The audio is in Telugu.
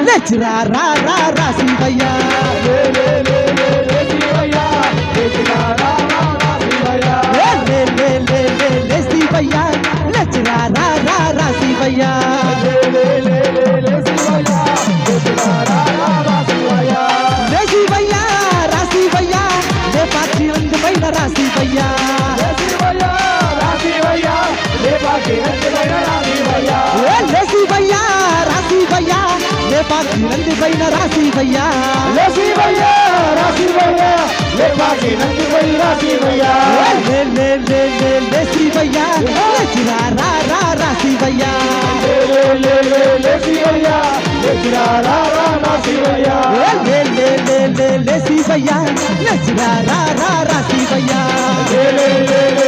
లేచిరా రా రా రా శివయ్య లే లే లే లే లే శివయ్య లేచిరా రా రా రా శివయ్య లే లే లే లే లే లే శివయ్య లేచిరా రా రా రా శివయ్య లే లే లే లే లే శివయ్య లేచిరా రా రా రా శివయ్య లే శివయ్య రా శివయ్య లే పాచి రంగు పైన రా శివయ్య లే శివయ్య రా శివయ్య లే పాచి రంగు పైన రా శివయ్య లే శివయ్య రా శివయ్య లే పాచి రంగు పైన రా శివయ్య లే శివయ్య రా శివయ్య లే పాచి రంగు పైన రా శివయ్య లే లే లే లే లే శివయ్య లేచిరా రా రా రా శివయ్య లే లే లే లే లే శివయ్య లేచిరా రా రా రా శివయ్య లే లే లే లే లే శివయ్య లేచిరా రా రా రా శివయ్య లే లే లే